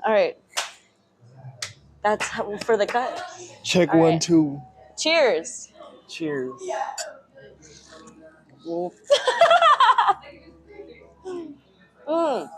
All right. That's for the cut. Check All 1, right. 2. Cheers. Cheers. Well, Mm.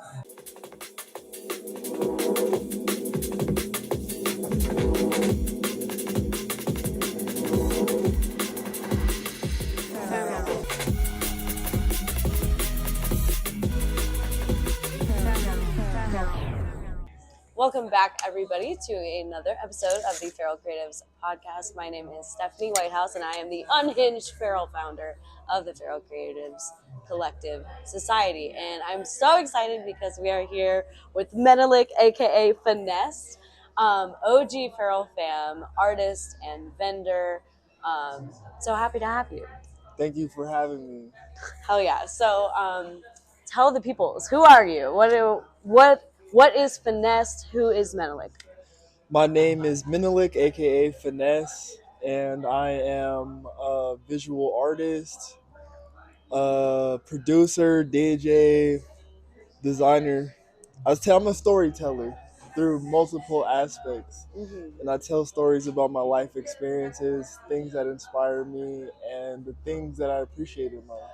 Welcome back, everybody, to another episode of the Feral Creatives podcast. My name is Stephanie Whitehouse, and I am the unhinged feral founder of the Feral Creatives Collective Society. And I'm so excited because we are here with Menelik, aka Finesse, OG feral fam, artist and vendor. So happy to have you. thank you for having me. Hell yeah! So tell the peoples, who are you? What is Finesse? Who is Menelik? My name is Menelik, aka Finesse, and I am a visual artist, producer, DJ, designer. I'm a storyteller through multiple aspects. Mm-hmm. And I tell stories about my life experiences, things that inspire me, and the things that I appreciate in life.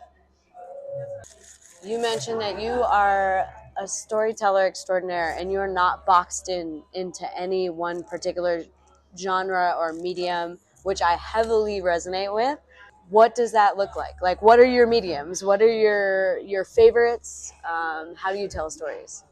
You mentioned that you are a storyteller extraordinaire and you're not boxed into any one particular genre or medium, which I heavily resonate with. What does that look like? Like, what are your mediums? What are your favorites? How do you tell stories?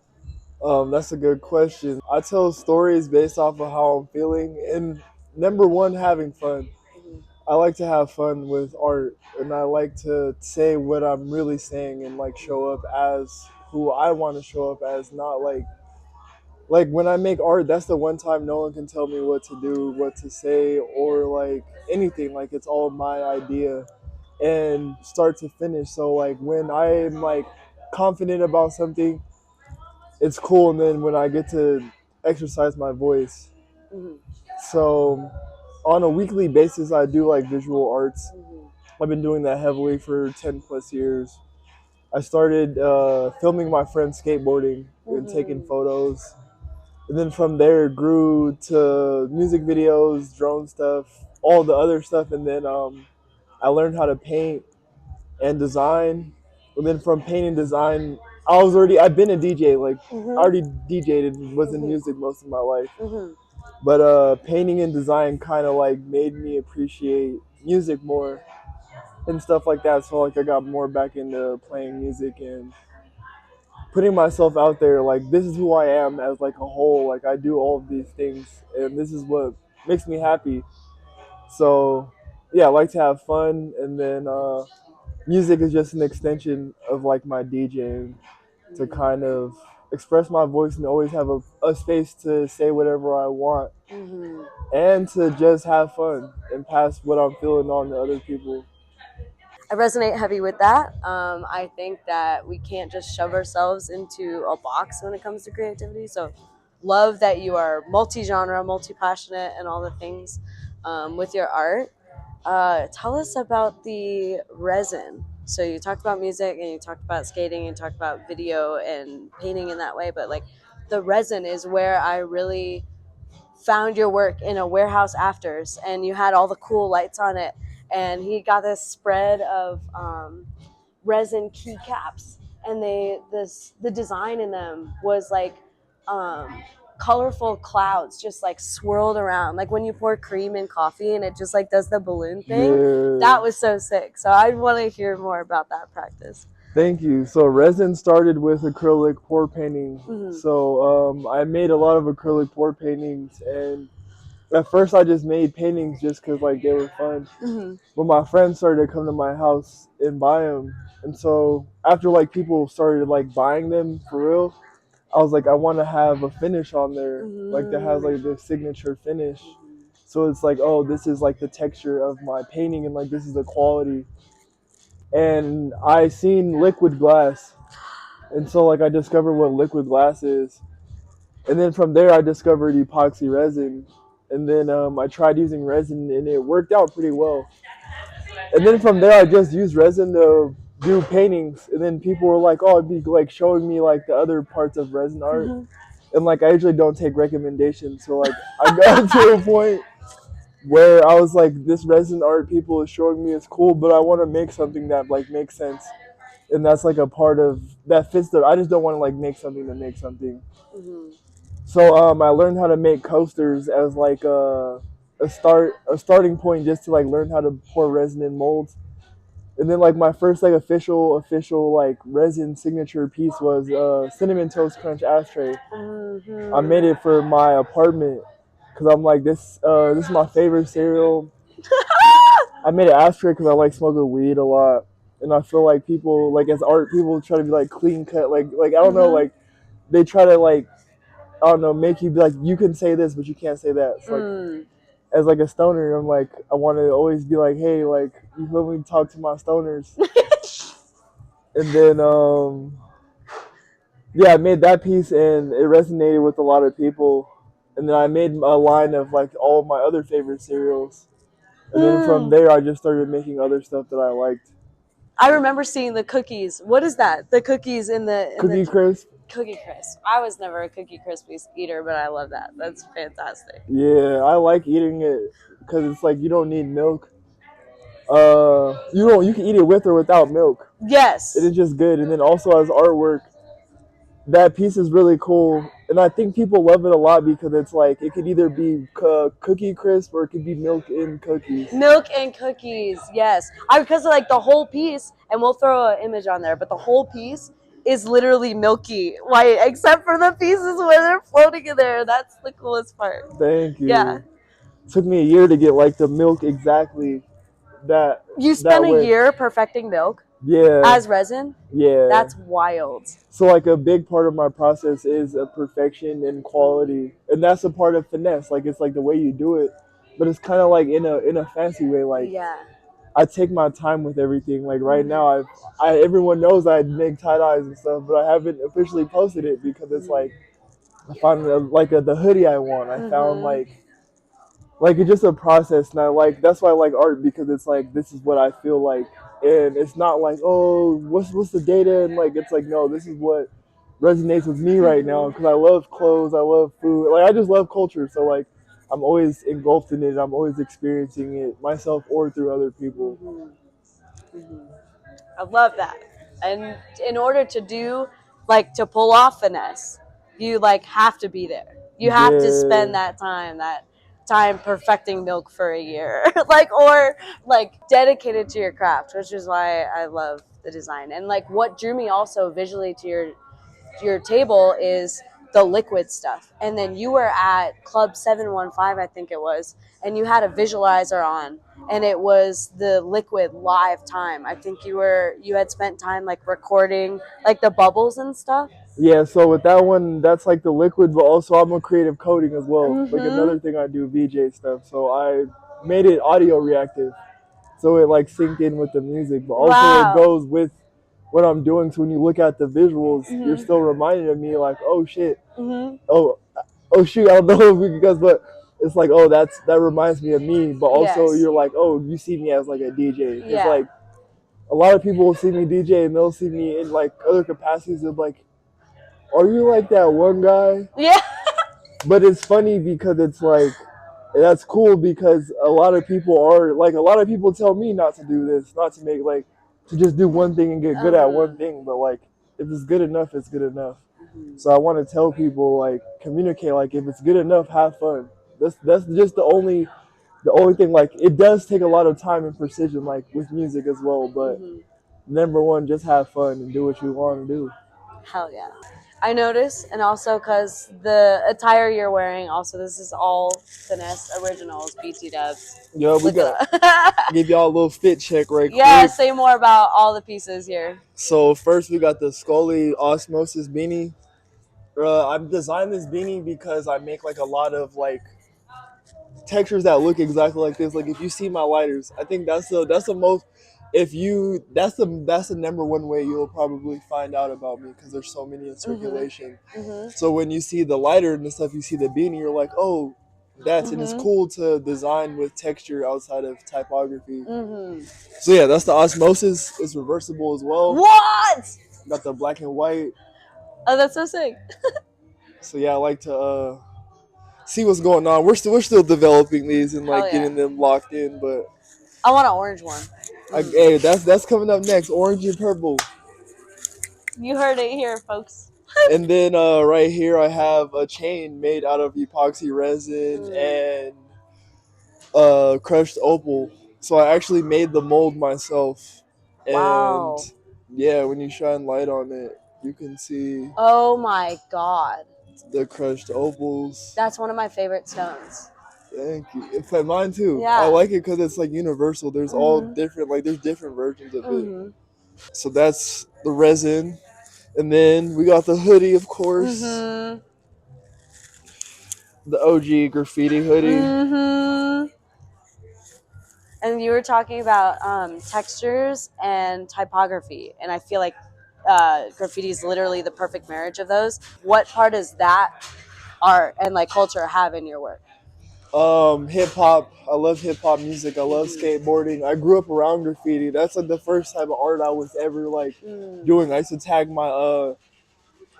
That's a good question. I tell stories based off of how I'm feeling, and number one, having fun. Mm-hmm. I like to have fun with art, and I like to say what I'm really saying and like show up as who I want to show up as, not like when I make art, that's the one time no one can tell me what to do, what to say, or like anything. Like it's all my idea and start to finish. So like when I'm like confident about something, it's cool, and then when I get to exercise my voice. Mm-hmm. So on a weekly basis, I do like visual arts. Mm-hmm. I've been doing that heavily for 10 plus years. I started filming my friends skateboarding and taking Mm-hmm. photos. And then from there it grew to music videos, drone stuff, all the other stuff. And then I learned how to paint and design. And then from paint and design, I've been a DJ. Like I Mm-hmm. already DJ'd and was in music most of my life. Mm-hmm. But painting and design kind of like made me appreciate music more and stuff like that. So like I got more back into playing music and putting myself out there. Like this is who I am as like a whole. Like I do all of these things, and this is what makes me happy. So yeah, I like to have fun, and then music is just an extension of like my DJing to kind of express my voice and always have a space to say whatever I want Mm-hmm. and to just have fun and pass what I'm feeling on to other people. I resonate heavy with that. I think that we can't just shove ourselves into a box when it comes to creativity. So, love that you are multi-genre, multi-passionate, and all the things with your art. Tell us about the resin. So you talked about music, and you talked about skating, and you talked about video and painting in that way. But like, the resin is where I really found your work in a warehouse afters, and you had all the cool lights on it, and he got this spread of resin keycaps, and the design in them was like colorful clouds just like swirled around, like when you pour cream in coffee and it just like does the balloon thing. Yeah. That was so sick. So I want to hear more about that practice. Thank you. So resin started with acrylic pour painting. Mm-hmm. So I made a lot of acrylic pour paintings, and at first I just made paintings just because like they were fun. Mm-hmm. But my friends started to come to my house and buy them, and so after like people started like buying them for real, I was like, I want to have a finish on there, like that has like the signature finish. So it's like, oh, this is like the texture of my painting, and like this is the quality. And I seen liquid glass, and so like I discovered what liquid glass is, and then from there I discovered epoxy resin, and then I tried using resin and it worked out pretty well. And then from there I just used resin to do paintings, and then people were like, oh, it'd be like showing me like the other parts of resin art. Mm-hmm. and like I usually don't take recommendations. So like I got to a point where I was like, this resin art people are showing me is cool, but I want to make something that like makes sense, and that's like a part of that fits the. I just don't want to like make something to make something. Mm-hmm. So I learned how to make coasters as like a starting point just to like learn how to pour resin in molds. And then like my first like official like resin signature piece was cinnamon toast crunch ashtray. I made it for my apartment because I'm like this is my favorite cereal. I made an ashtray because I like smoking weed a lot, and I feel like people like as art people try to be like clean cut like I don't know like they try to like I don't know make you be like you can say this but you can't say that. It's like as like a stoner, I'm like I want to always be like hey like you let me talk to my stoners. And then yeah, I made that piece and it resonated with a lot of people. And then I made a line of like all of my other favorite cereals. And then from there I just started making other stuff that I liked. I remember seeing the cookies. What is that? The cookies in the Cookie Crisp? Cookie Crisp. I was never a Cookie Crisp eater, but I love that. That's fantastic. Yeah, I like eating it because it's like you don't need milk. You can eat it with or without milk. Yes. It is just good. And then also as artwork, that piece is really cool, and I think people love it a lot because it's like it could either be Cookie Crisp or it could be milk in cookies. Milk and cookies, yes. Because like the whole piece, and we'll throw an image on there, but the whole piece is literally milky white, except for the pieces where they're floating in there. That's the coolest part. Thank you. Yeah. It took me a year to get like the milk exactly that. You spent a year perfecting milk? Yeah. As resin? Yeah. That's wild. So like a big part of my process is a perfection and quality, and that's a part of finesse. Like it's like the way you do it, but it's kind of like in a fancy way. Like yeah. I take my time with everything. Like right now, everyone knows I make tie dyes and stuff, but I haven't officially posted it because it's like I found the hoodie I want. I found like it's just a process, and I like that's why I like art because it's like this is what I feel like, and it's not like oh what's the data and like it's like no this is what resonates with me right now because I love clothes, I love food, like I just love culture, so like I'm always engulfed in it, I'm always experiencing it myself or through other people. I love that. And in order to do like to pull off finesse, you like have to be there. You have to spend that time perfecting milk for a year. or dedicated to your craft, which is why I love the design. And like what drew me also visually to your table is the liquid stuff. And then you were at Club 715, I think it was, and you had a visualizer on, and it was the liquid live time. I think you had spent time like recording like the bubbles and stuff. Yeah, so with that one, that's like the liquid, but also I'm a creative coding as well. Like another thing I do, VJ stuff. So I made it audio reactive, so it like synced in with the music, but also it goes with what I'm doing. So when you look at the visuals, you're still reminded of me, like, oh shit, oh shoot, I don't know if because, but it's like, oh, that reminds me of me. But also you're like, oh, you see me as like a DJ. It's like a lot of people will see me DJ and they'll see me in like other capacities of like, are you like that one guy? Yeah. But it's funny because it's like that's cool because a lot of people tell me not to do this, not to make like to just do one thing and get good at one thing, but like if it's good enough, it's good enough. So I want to tell people like communicate like if it's good enough, have fun. That's just the only thing. Like it does take a lot of time and precision like with music as well, but number one, just have fun and do what you want to do. Hell yeah. I noticed, and also because the attire you're wearing, also this is all Finesse Originals, BT Dubs. Yo, we got give y'all a little fit check right quick. Yeah, say more about all the pieces here. So first we got the Scully Osmosis beanie. I designed this beanie because I make like a lot of like textures that look exactly like this. Like if you see my lighters, I think that's the most. That's the number one way you'll probably find out about me because there's so many in circulation. So when you see the lighter and the stuff, you see the beanie, you're like, oh, and it's cool to design with texture outside of typography. So yeah, that's the Osmosis. It's reversible as well. What? Got the black and white. Oh, that's so sick. So yeah, I like to see what's going on. We're still developing these and Hell like yeah. getting them locked in, but I want an orange one. hey, that's coming up next, orange and purple. You heard it here, folks. And then right here I have a chain made out of epoxy resin Mm. and crushed opal. So I actually made the mold myself, and Wow. yeah, when you shine light on it, you can see Oh my god. the crushed opals. That's one of my favorite stones. Thank you. It's like mine too. I Yeah. like it because it's like universal. There's all Mhm. different, like there's different versions of it. Mhm. So that's the resin, and then we got the hoodie, of course, Mhm. the OG graffiti hoodie. Mhm. And you were talking about textures and typography, and I feel like graffiti is literally the perfect marriage of those. What part does that art and like culture have in your work? Hip hop. I love hip hop music. I love Mm-hmm. skateboarding. I grew up around graffiti. That's like the first type of art I was ever like Mm. doing. I used to tag my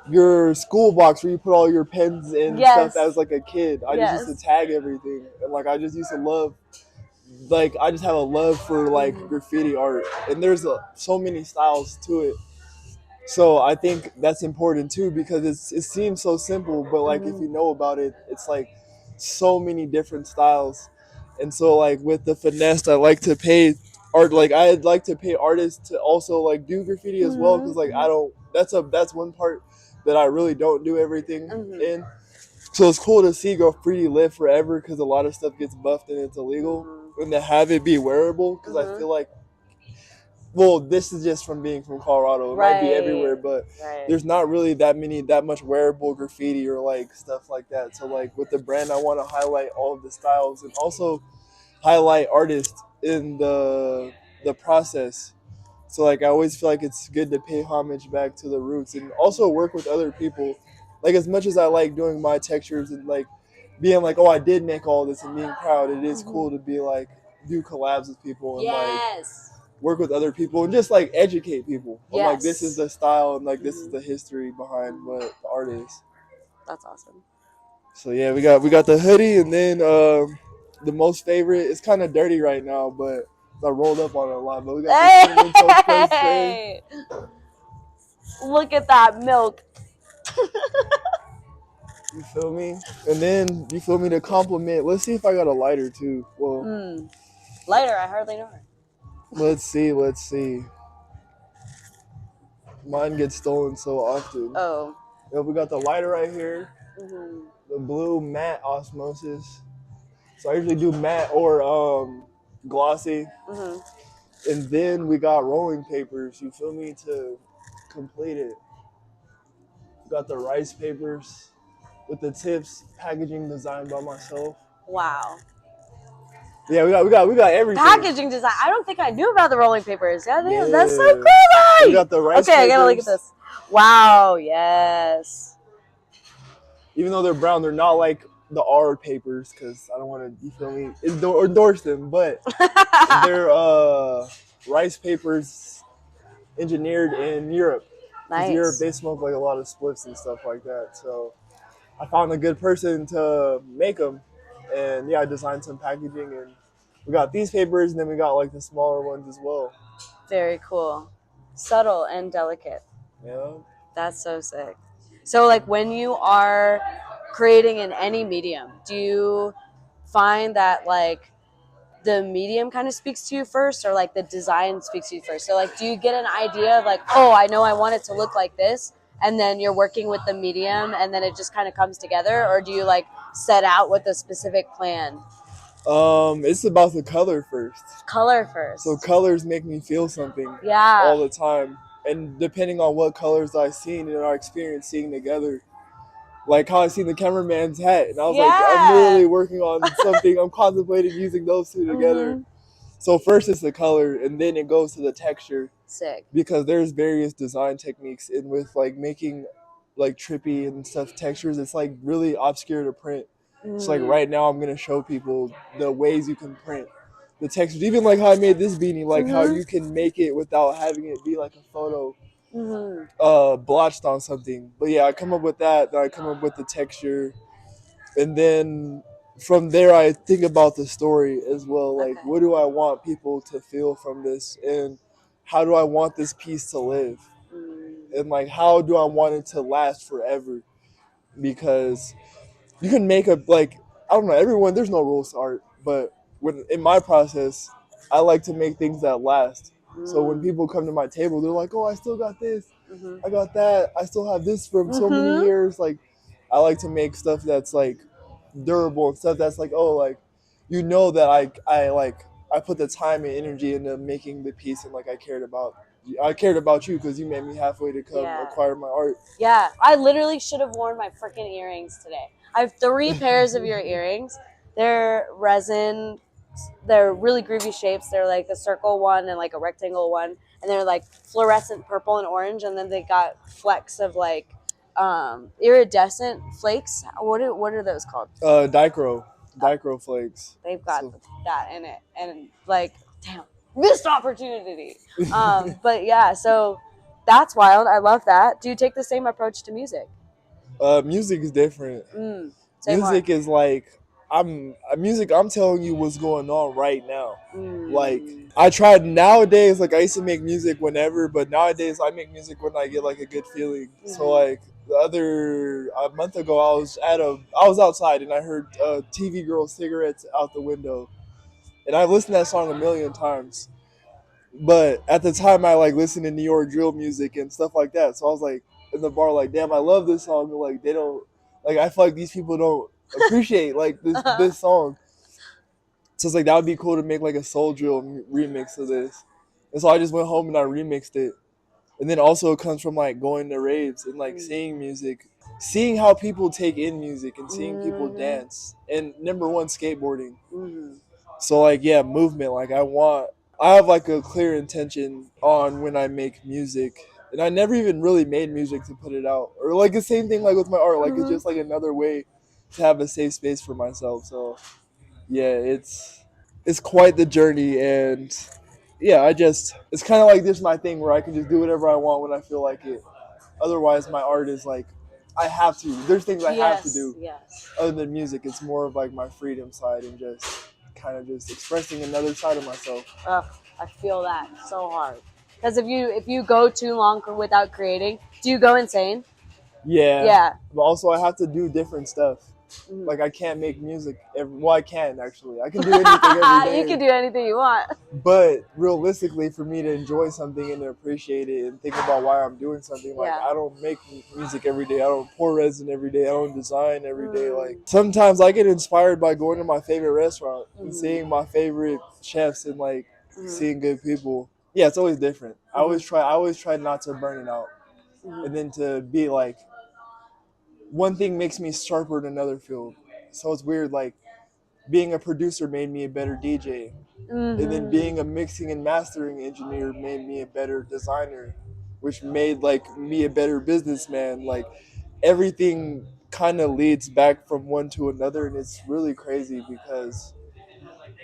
your school box where you put all your pens and stuff as Yes. like a kid. I just used to Yes. tag everything, and like I just used to love, like I just have a love for like Mm-hmm. graffiti art, and there's so many styles to it. So I think that's important too because it seems so simple, but like if Mm-hmm. you know about it, it's like so many different styles. And so like with the finesse, I like to pay art. Like I'd like to pay artists to also like do graffiti as well because like I Mm-hmm. don't. That's one part that I really don't do everything Mm-hmm. in. So it's cool to see graffiti live forever because a lot of stuff gets buffed and it's illegal, Mm-hmm. and to have it be wearable because I Mm-hmm. feel like, well, this is just from being from Colorado. It might be Right. everywhere, but Right. there's not really that much wearable graffiti or like stuff like that. So like with the brand, I want to highlight all of the styles and also highlight artists in the process. So like I always feel like it's good to pay homage back to the roots and also work with other people. Like as much as I like doing my textures and like being like, oh, I did make all this and being proud, it is Mm-hmm. cool to be like do collabs with people and like Yes. work with other people and just like educate people on like this is Yes. the style and like this is Mm-hmm. the history behind Mm-hmm. what the art is. That's awesome. So yeah, we got the hoodie and then the most favorite. It's kind of dirty right now, but I rolled up on it a lot. But we got the cinnamon toast crunch tray. Hey! Look at that milk. You feel me? And then you feel me to compliment. Let's see if I got a lighter too. Well, Mm. Lighter, I hardly know her. let's see. Let's see. Mine gets stolen so often. Oh. Yeah, we got the lighter right here. Mm-hmm. The blue matte osmosis. So I usually do matte or glossy. Mm-hmm. And then we got rolling papers, you feel me, to complete it. We got the rice papers with the tips, packaging designed by myself. Wow. Yeah, we got everything. Packaging design. I don't think I knew about the rolling papers. Yeah, damn, that's so Yeah. We crazy. got the rice Okay, I gotta look at papers. this. Wow, yes. Even though they're brown, they're not like the R papers because I don't want to, you feel me, endorse them. But they're rice papers engineered in Europe. Because Europe, Nice. they smoke like a lot of spliffs and stuff like that. So I found a good person to make them, and yeah, I designed some packaging, and we got these papers, and then we got like the smaller ones as well. Very cool. Subtle and delicate. Yeah. That's so sick. So, like, when you are creating in any medium, do you find that, like, the medium kind of speaks to you first, or like the design speaks to you first? So like do you get an idea of like, oh, I know I want it to look like this, and then you're working with the medium and then it just kind of comes together, or do you like set out with a specific plan? It's about the color first. Color So first. colors make me feel something Yeah. all the time, and depending on what colors I've seen and our experience seeing together, like how I seen the cameraman's hat, and I was like, I'm Yeah. literally working on something. I'm contemplating using those two together. Mm-hmm. So first it's the color, and then it goes to the texture Sick. because there's various design techniques and with like making like trippy and stuff textures. It's like really obscure to print. So like Mm. right now, I'm gonna show people the ways you can print the textures, even like how I made this beanie, like how Mm-hmm. you can make it without having it be like a photo. blotched on something. But yeah, I come up with that. Then I come up with the texture, and then from there I think about the story as well. Like, Okay. what do I want people to feel from this, and how do I want this piece to live, and like how do I want it to last forever? Because you can make a like I don't know everyone. There's no rules to art, but when in my process, I like to make things that last. So when people come to my table, they're like, "Oh, I still got this. I got that. I still have this from so many years." Like, I like to make stuff that's like durable and stuff that's like, oh, like that I put the time and energy into making the piece, and like I cared about you because you made me halfway to come Yeah. acquire my art. Yeah, I literally should have worn my freaking earrings today. I have 3 pairs of your earrings. They're resin. They're really groovy shapes. They're like a circle one and like a rectangle one, and they're like fluorescent purple and orange. And then they got flecks of like iridescent flakes. What are those called? Dichro flakes. They've got So that in it, and like, damn, missed opportunity. But yeah, so that's wild. I love that. Do you take the same approach to music? music is different. Say more. Music is like I'm telling you what's going on right now. Like I tried nowadays, like I used to make music whenever, but nowadays I make music when I get like a good feeling. So like a month ago I was outside and I heard TV Girl Cigarettes out the window. And I've listened to that song a million times. But at the time I like listened to New York drill music and stuff like that. So I was like in the bar like, damn, I love this song. And like they don't like I feel like these people don't appreciate like this song. So it's like that would be cool to make like a soul drill remix of this. And so I just went home and I remixed it. And then also it comes from like going to raves and like seeing music, seeing how people take in music and seeing people dance. And number one, skateboarding. So like yeah, movement. Like I have like a clear intention on when I make music. And I never even really made music to put it out. Or like the same thing like with my art. Like it's just like another way to have a safe space for myself. So yeah, it's quite the journey, and yeah, it's kind of like this my thing where I can just do whatever I want when I feel like it. Otherwise, my art is like I have to. There's things I have to do. Yes. Other than music, it's more of like my freedom side and just kind of just expressing another side of myself. Ugh, I feel that so hard. Because if you go too long without creating, do you go insane? Yeah, Yeah. but also I have to do different stuff. Like I can't make music. Well, I can actually. I can do anything every day. You can do anything you want. But realistically, for me to enjoy something and to appreciate it and think about why I'm doing something, like Yeah. I don't make music every day. I don't pour resin every day. I don't design every day. Like sometimes I get inspired by going to my favorite restaurant and seeing my favorite chefs and like seeing good people. Yeah, it's always different. I always try not to burn it out, and then to be like one thing makes me sharper in another field. So it's weird. Like being a producer made me a better DJ. And then being a mixing and mastering engineer made me a better designer, which made like me a better businessman. Like everything kind of leads back from one to another, and it's really crazy because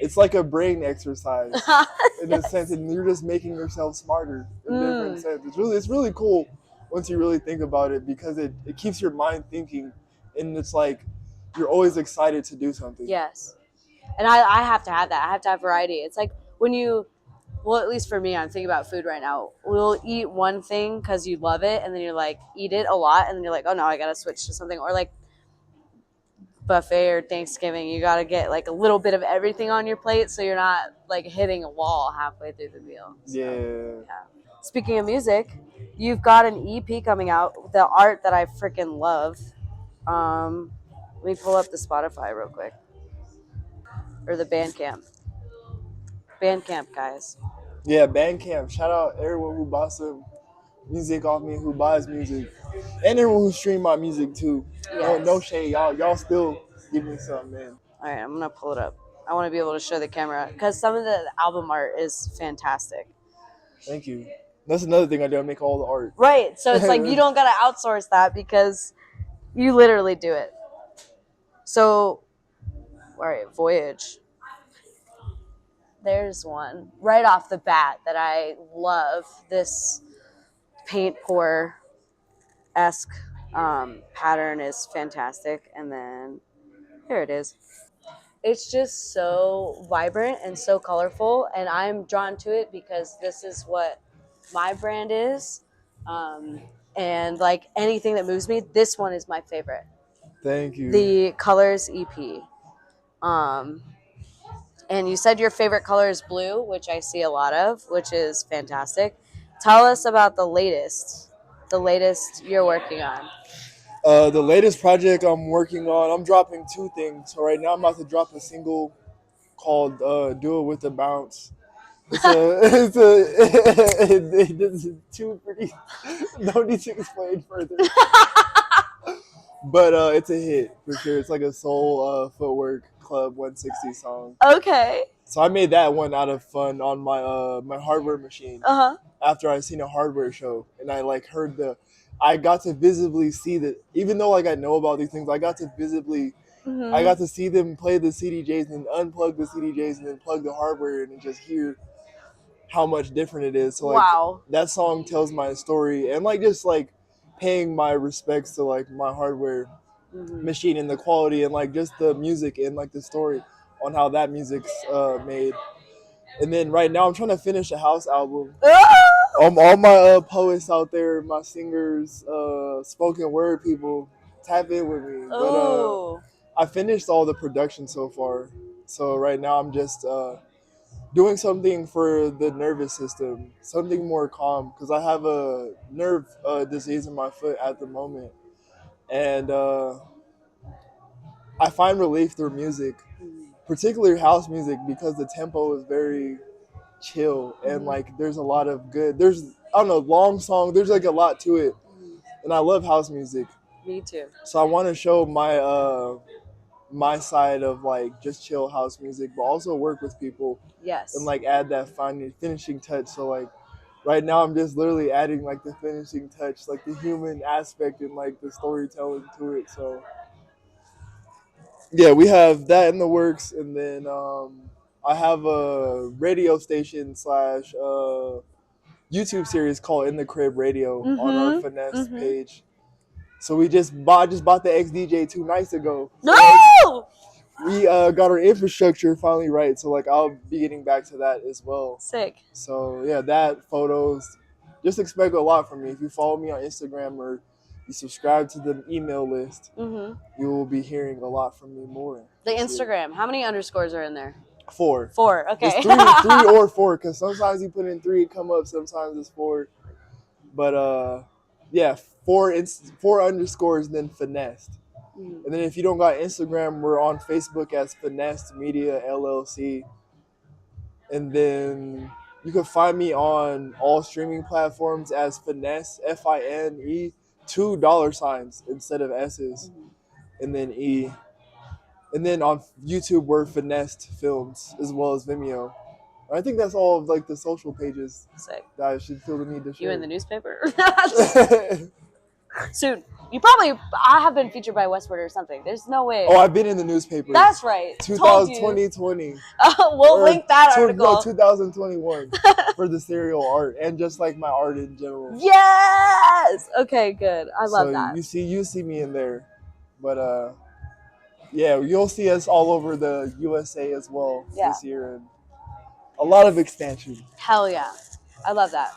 it's like a brain exercise in a sense, and you're just making yourself smarter in different sense. It's really cool once you really think about it because it keeps your mind thinking, and it's like you're always excited to do something. Yes. And I have to have that. I have to have variety. It's like when you, well, at least for me, I'm thinking about food right now. We'll eat one thing because you love it, and then you're like, eat it a lot, and then you're like, oh no, I gotta switch to something. Or like buffet or Thanksgiving, you gotta get like a little bit of everything on your plate so you're not like hitting a wall halfway through the meal. So, yeah. Speaking of music, you've got an EP coming out, the art that I freaking love. Let me pull up the Spotify real quick. Or the Bandcamp. Bandcamp, guys. Yeah, Bandcamp. Shout out everyone who bought some music off me, who buys music, and everyone who stream my music too. Yes. No shade, y'all still give me something, man. All right, I'm gonna pull it up. I want to be able to show the camera because some of the album art is fantastic. Thank you. That's another thing I do. I make all the art. Right, so it's like you don't gotta outsource that because you literally do it. So, all right, Voyage. There's one right off the bat that I love. This paint pour esque pattern is fantastic. And then here it is. It's just so vibrant and so colorful, and I'm drawn to it because this is what my brand is. Um, and like anything that moves me, this one is my favorite. Thank you. The Colors EP. Um, and you said your favorite color is blue, which I see a lot of, which is fantastic. Tell us about the latest you're working on. The latest project I'm working on, I'm dropping two things. So right now I'm about to drop a single called "Do It With the Bounce." It's too pretty. No need to explain further. But it's a hit for sure. It's like a soul footwork club 160 song. Okay. So I made that one out of fun on my hardware machine. After I seen a hardware show and I like heard I got to visibly see that, even though like I know about these things, I got to visibly I got to see them play the CDJs and unplug the CDJs and then plug the hardware in and just hear how much different it is. So like Wow. that song tells my story, and like just like paying my respects to like my hardware machine and the quality and like just the music and like the story on how that music's made. And then right now I'm trying to finish a house album. All my poets out there, my singers, spoken word people, tap in with me. But I finished all the production so far. So right now I'm just doing something for the nervous system, something more calm, because I have a nerve disease in my foot at the moment. And I find relief through music, particularly house music, because the tempo is very chill and like there's a lot of long song, there's like a lot to it, and I love house music. Me too. So I want to show my side of like just chill house music, but also work with people. Yes. And like add that finishing touch. So like right now I'm just literally adding like the finishing touch, like the human aspect and like the storytelling to it. So yeah, we have that in the works. And then I have a radio station slash YouTube series called In the Crib Radio on our Finesse page. So I just bought the XDJ 2 nights ago. So no! We got our infrastructure finally right. So like I'll be getting back to that as well. Sick. So yeah, that photos. Just expect a lot from me. If you follow me on Instagram or you subscribe to the email list, you will be hearing a lot from me more. The Instagram. How many underscores are in there? 4. 4. Okay. It's 3 or 4, because sometimes you put in 3, it come up. Sometimes it's 4. But yeah, 4 underscores, then finessed. And then if you don't got Instagram, we're on Facebook as Finesse Media LLC. And then you can find me on all streaming platforms as Finesse, FINE, $2 instead of S's, and then E. And then on YouTube, we're Finessed Films as well as Vimeo. I think that's all of like the social pages Sick. that I should feel the need to share. You in the newspaper? Soon. I have been featured by Westward or something. There's no way. Oh, I've been in the newspaper. That's right. 2020. We'll link that article. No, 2021 for the serial art and just like my art in general. Yes. Okay, good. I love that. You see me in there, but yeah, you'll see us all over the USA as well this year, and a lot of expansion. Hell yeah, I love that.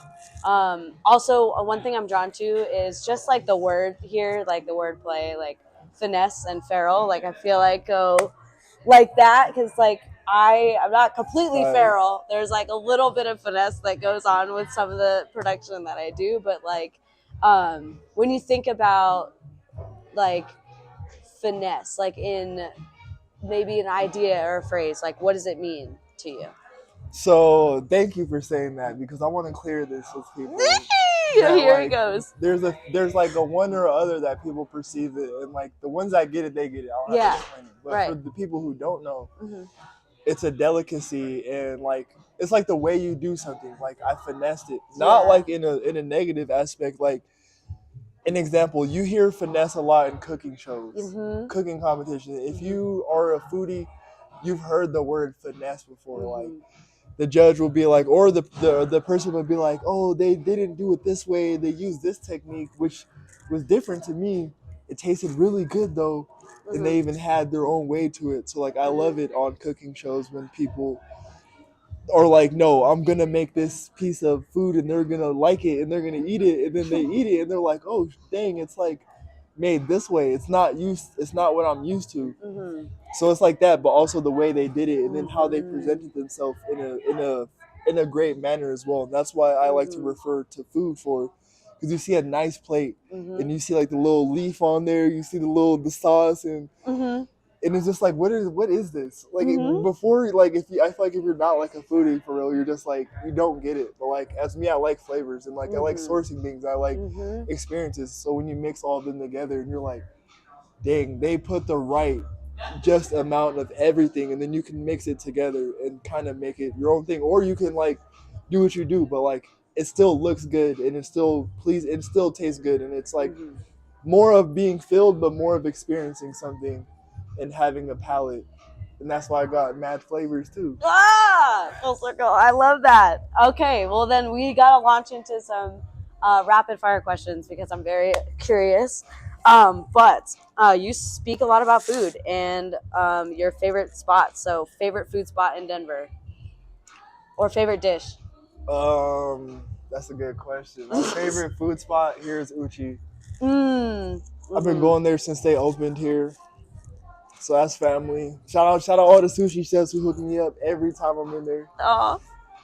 Also, one thing I'm drawn to is just like the word here, like the word play, like finesse and feral. Like I feel like go like that because like I'm not completely feral. There's like a little bit of finesse that goes on with some of the production that I do, but like when you think about like finesse, like in maybe an idea or a phrase, like what does it mean to you? So thank you for saying that, because I want to clear this with people. Here it goes. There's like a one or other that people perceive it, and like the ones that get it, they get it. I don't have to explain it. But for the people who don't know, it's a delicacy, and like it's like the way you do something. Like I finessed it, not like in a negative aspect. Like an example, you hear finesse a lot in cooking shows, cooking competitions. If you are a foodie, you've heard the word finesse before. Like the judge will be like, or the person would be like, oh, they didn't do it this way. They used this technique, which was different to me. It tasted really good though, and they even had their own way to it. So like, I love it on cooking shows when people are like, no, I'm gonna make this piece of food and they're gonna like it and they're gonna eat it, and then they eat it and they're like, oh dang, it's like made this way. It's not what I'm used to. Mm-hmm. So it's like that, but also the way they did it and then how they presented themselves in a great manner as well. And that's why I like to refer to food for, because you see a nice plate and you see like the little leaf on there, you see the sauce and it's just like, what is this? Like before, like if you, I feel like if you're not like a foodie for real, you're just like, you don't get it. But like as me, I like flavors and like I like sourcing things. I like experiences. So when you mix all of them together and you're like, dang, they put the right just amount of everything, and then you can mix it together and kind of make it your own thing, or you can like do what you do, but like it still looks good and it still it still tastes good, and it's like more of being filled, but more of experiencing something and having a palate. And that's why I got mad flavors too. Full circle. I love that. Okay, well then we gotta launch into some rapid fire questions because I'm very curious. But you speak a lot about food and your favorite spot. So favorite food spot in Denver or favorite dish? That's a good question. My favorite food spot here is Uchi. Mm. I've been going there since they opened here. So that's family. Shout out all the sushi chefs who hook me up every time I'm in there.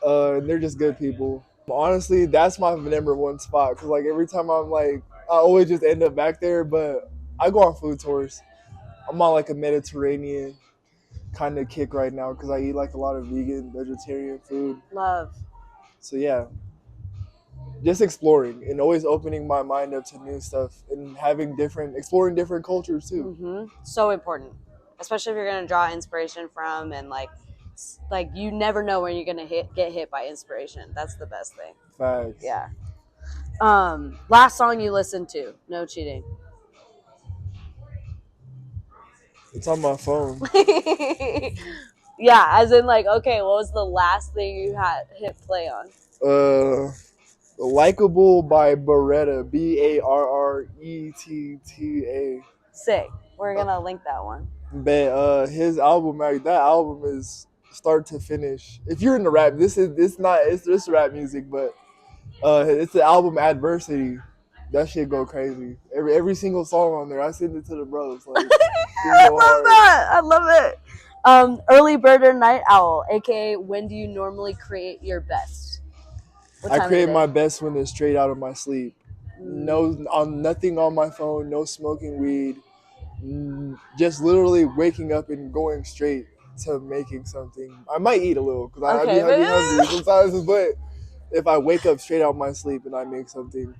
And they're just good people. Honestly, that's my number one spot, because like every time I'm like, I always just end up back there. But I go on food tours. I'm on like a Mediterranean kind of kick right now because I eat like a lot of vegan, vegetarian food. Love. So yeah, just exploring and always opening my mind up to new stuff and exploring different cultures too. So important, especially if you're gonna draw inspiration from, and like you never know when you're gonna get hit by inspiration. That's the best thing. Facts. Yeah. Last song you listened to? No cheating. It's on my phone. Yeah, as in like, okay, what was the last thing you had hit play on? Likeable by Beretta, Barretta. Sick. We're gonna link that one. But his album, like, that album is start to finish. If you're in the rap, it's rap music, but it's the album Adversity. That shit go crazy. Every single song on there, I send it to the brothers. Like, I love that. I love it. Early bird or night owl, aka when do you normally create your best? I create my best when it's straight out of my sleep. Nothing on my phone, no smoking weed. Just literally waking up and going straight to making something. I might eat a little because I be hungry sometimes, but if I wake up straight out of my sleep and I make something.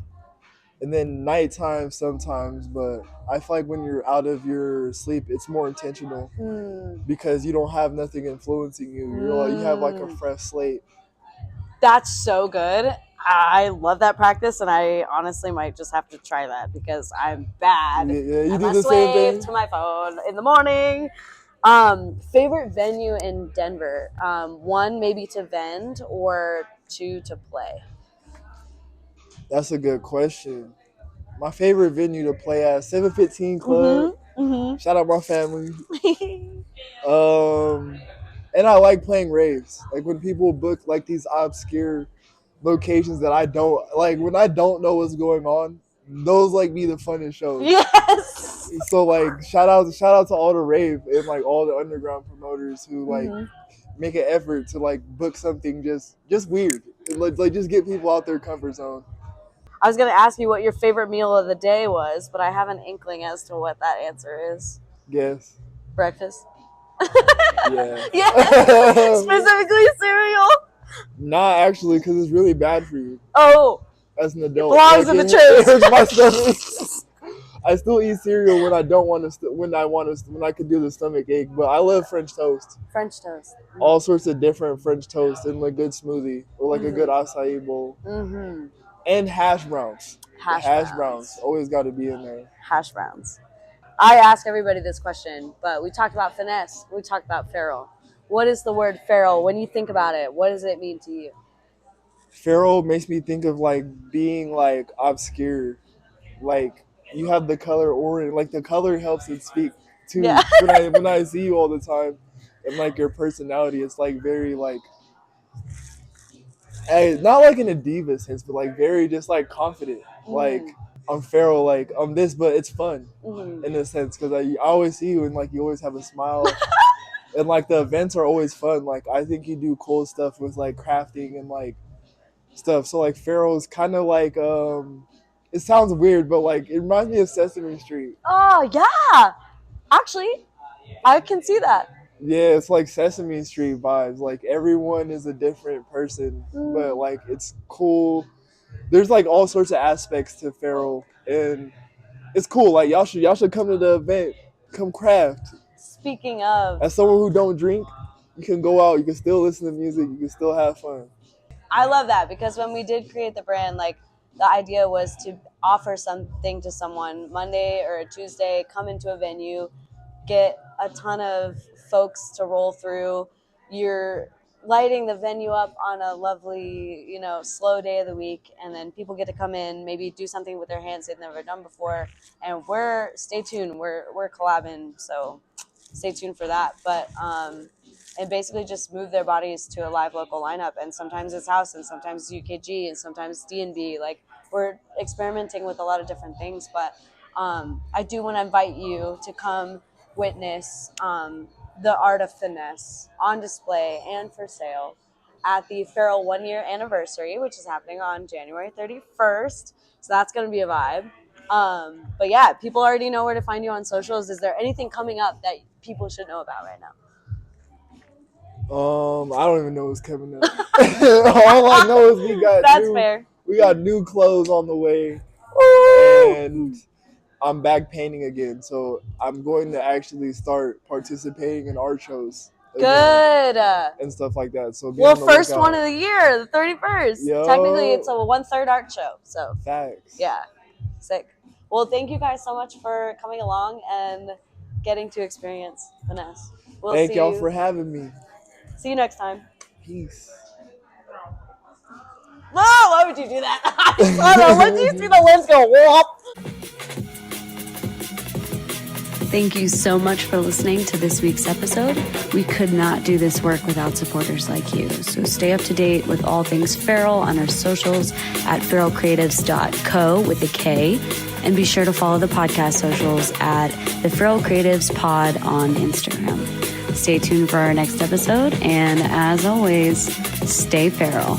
And then nighttime sometimes, but I feel like when you're out of your sleep, it's more intentional because you don't have nothing influencing you. You have like a fresh slate. That's so good. I love that practice, and I honestly might just have to try that because I'm bad. Yeah, you I'm do a the same thing to my phone in the morning. Favorite venue in Denver? One, maybe to vend, or two, to play. That's a good question. My favorite venue to play at, 715 Club. Shout out my family. And I like playing raves. Like when people book like these obscure locations that I don't like, when I don't know what's going on, those like be the funnest shows. Yes. So like shout out to all the rave and like all the underground promoters who like make an effort to like book something just weird. Like just get people out their comfort zone. I was going to ask you what your favorite meal of the day was, but I have an inkling as to what that answer is. Guess. Breakfast. Yeah. Yeah. Specifically cereal. Nah, actually, because it's really bad for you. Oh. As an adult. It belongs in the chest. My stomach. I still eat cereal when I don't want to. When I can do the stomach ache. But I love French toast. French toast. All sorts of different French toast and like good smoothie or like a good acai bowl. And hash browns. Hash browns always got to be in there. Hash browns. I ask everybody this question, but we talked about Finesse. We talked about Farrell. What is the word feral? When you think about it, what does it mean to you? Feral makes me think of like being like obscure. Like you have the color orange. Like the color helps it speak Yeah. too. When I see you all the time, and like your personality, it's like very like, not like in a diva sense, but like very just like confident. Like I'm feral. Like I'm this, but it's fun in a sense because I always see you and like you always have a smile. And like the events are always fun. Like I think you do cool stuff with like crafting and like stuff. So like Pharaoh's kind of like it sounds weird, but like it reminds me of Sesame Street. Oh, yeah. Actually, I can see that. Yeah, it's like Sesame Street vibes. Like everyone is a different person, but like it's cool. There's like all sorts of aspects to Pharaoh, and it's cool. Like y'all should come to the event. Come craft. Speaking of, As someone who don't drink, you can go out. You can still listen to music. You can still have fun. I love that because when we did create the brand, like the idea was to offer something to someone Monday or a Tuesday, come into a venue, get a ton of folks to roll through. You're lighting the venue up on a lovely, slow day of the week, and then people get to come in, maybe do something with their hands they've never done before. And stay tuned. We're collabing, so stay tuned for that. But and basically just move their bodies to a live local lineup. And sometimes it's house, and sometimes UKG, and sometimes D&B. Like we're experimenting with a lot of different things, but I do want to invite you to come witness the art of finesse on display and for sale at the Feral 1 year anniversary, which is happening on January 31st. So that's going to be a vibe. But yeah, people already know where to find you on socials. Is there anything coming up that people should know about right now? I don't even know what's coming up. All I know is we got new clothes on the way. Woo! And I'm back painting again, so I'm going to actually start participating in art shows again Good. and stuff like that. So First one of the year, the 31st. Yo. Technically, it's a 1/3 art show. So Facts. Yeah, sick. Well, thank you guys so much for coming along and getting to experience Finesse. Thank y'all for having me. See you next time. Peace. No, why would you do that? I don't know. When do you see the lens go whoop? Thank you so much for listening to this week's episode. We could not do this work without supporters like you. So stay up to date with all things Feral on our socials at feralcreatives.co with a K. And be sure to follow the podcast socials at the Feral Creatives Pod on Instagram. Stay tuned for our next episode. And as always, stay feral.